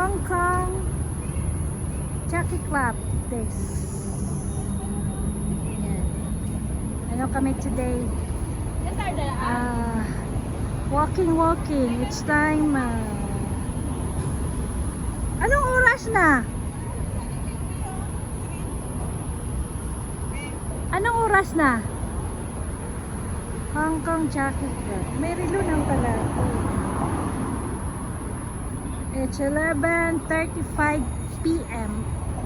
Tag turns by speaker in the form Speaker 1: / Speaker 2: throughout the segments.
Speaker 1: Hong Kong Jockey Club this. Ayan. Ano kami today? Walking. It's time. Anong oras na? Anong oras na? Hong Kong Jockey Club. May relo nang pala. It's 11:35 p.m.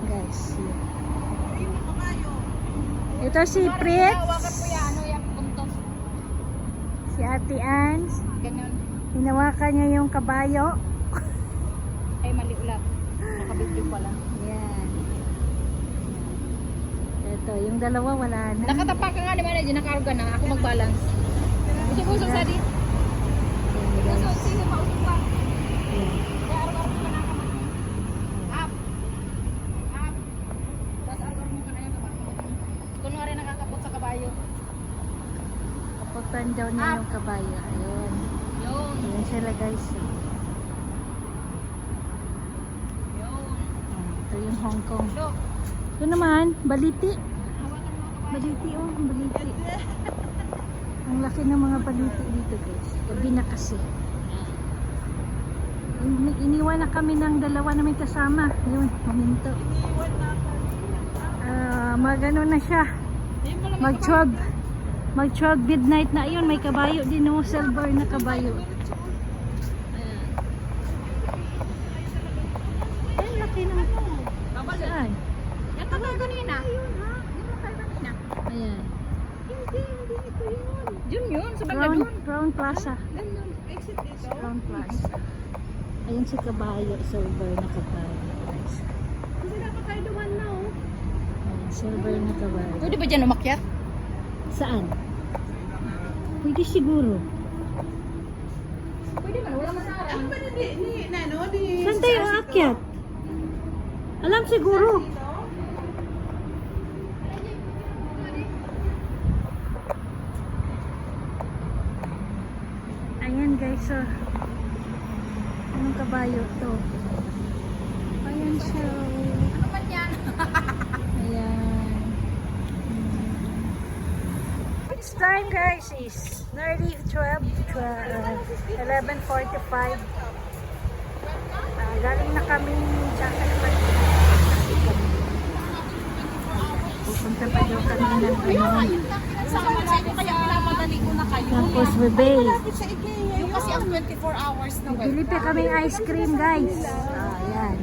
Speaker 1: guys. Ito si Fritz. Si Ate Ans. Hinawakan niya yung kabayo.
Speaker 2: Ay, mali ulat. Nakabidyo pala.
Speaker 1: Yan. Ito, yung dalawa wala na.
Speaker 2: Nakatapak ka nga naman na dyan. Nakaruga na. Ako mag-balance. Usok-usok sa di. Usok, sino mausok pa? Kaya araw-araw ka na kamay. Up. Tapos araw-araw ka na yung kamay. Kunwari nakakapot sa kabayo.
Speaker 1: Kaputan daw niya yung kabayo. Ayun.
Speaker 2: Yun.
Speaker 1: Ayun sila guys. Ito yung Hong Kong.
Speaker 2: Look.
Speaker 1: Ito naman, baliti. Baliti oh, baliti. Ang laki ng mga baliti dito guys. Gabi na kasi. Iniwan na kami ng dalawa na may kasama. Yun, huminto. Mag-ano na siya. Mag-12 midnight na. Ayun, may kabayo din oh, silver na kabayo. Ay, laki ng... Saan?
Speaker 2: Yan ka tayo kanina. Ayun ha. Yan ka tayo kanina.
Speaker 1: Ayan.
Speaker 2: Hindi ito yun. Yun, sa banda dun.
Speaker 1: Crown Plaza.
Speaker 2: Ganun. Exit dito.
Speaker 1: Crown Plaza. Ayun si kabayo, silver na kabayo.
Speaker 2: Hindi na pa tayo duman na oh.
Speaker 1: Ayan, silver na kabayo.
Speaker 2: Pwede ba dyan umakyat?
Speaker 1: Saan? Pwede siguro.
Speaker 2: Pwede ba? Wala masarang. Ano ba
Speaker 1: Saan tayo aakyat? Alam siguro. Ayan guys, so anong kabayo to? Ayan siya.
Speaker 2: Ano man yan?
Speaker 1: Ayan. It's time guys is nearly 11:45. Galing na kami sa pupunta pa daw kami ng
Speaker 2: Kaya pinapadali ko na kayo.
Speaker 1: Campus Bay.
Speaker 2: Yung kasi ang 24 hours na
Speaker 1: Bili pa kami ice cream guys. Ayan.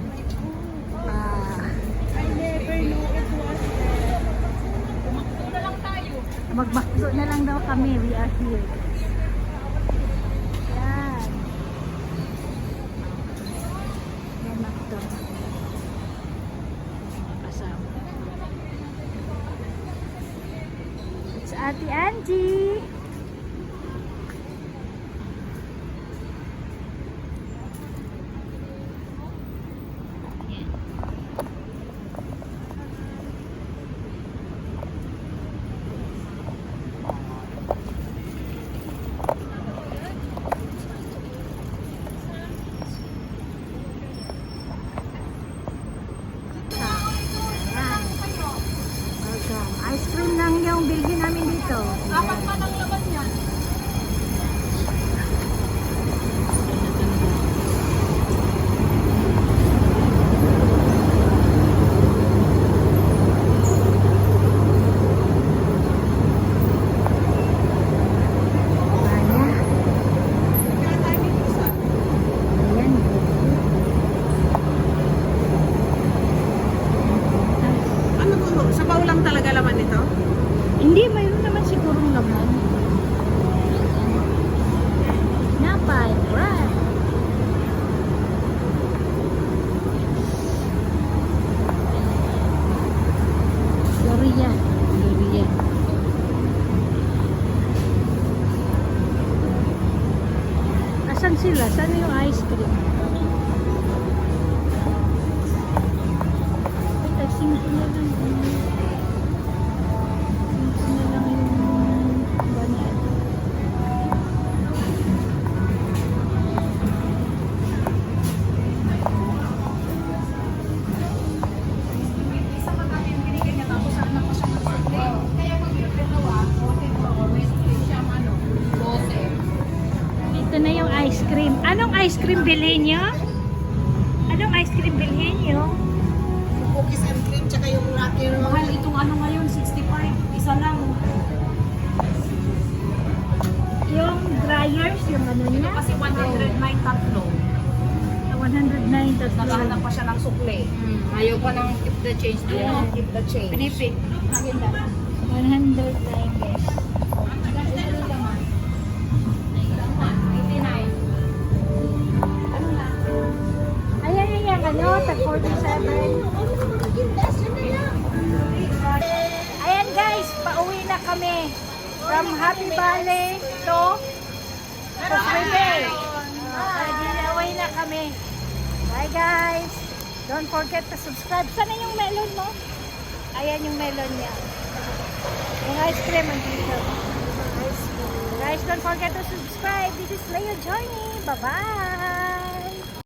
Speaker 2: Tumakbo na lang tayo.
Speaker 1: Magmakdo na lang daw kami. We are here. Yan. Yan, makdo. Kasama. It's Ate Angie. Ice cream lang yung bilhin namin dito.
Speaker 2: Apat pa ng laman yan.
Speaker 3: Sabaw lang talaga laman nito?
Speaker 1: Hindi, mayroon naman sigurong laman. Napay, right. Durian. Asan sila? Saan yung ice cream? Ay, tasing ko na lang. ice cream. Anong ice cream bilhin nyo? Anong ice cream bilhin nyo?
Speaker 3: Cookies and cream, tsaka yung lucky
Speaker 2: Mahal itong ano ngayon, 65. Isa lang.
Speaker 1: Yung dryers, yung ano niya?
Speaker 2: Kasi 109 tatlo.
Speaker 1: 109 tatlo.
Speaker 2: Naghahanap pa siya ng sukle. Ayaw pa ng keep the change.
Speaker 1: Yeah.
Speaker 2: Keep the change. Pinipit. Maganda.
Speaker 1: 109 guys.
Speaker 2: 89.
Speaker 1: Ayan, ano, tag 47. Ayan guys, pauwi na kami from Happy Valley to Cofrebe. Away na kami. Bye guys. Don't forget to subscribe. Sana yung melon mo? Ayan yung melon niya. Yung ice cream andito. Ice cream. Guys, don't forget to subscribe. This is Leo Johnny. Bye-bye.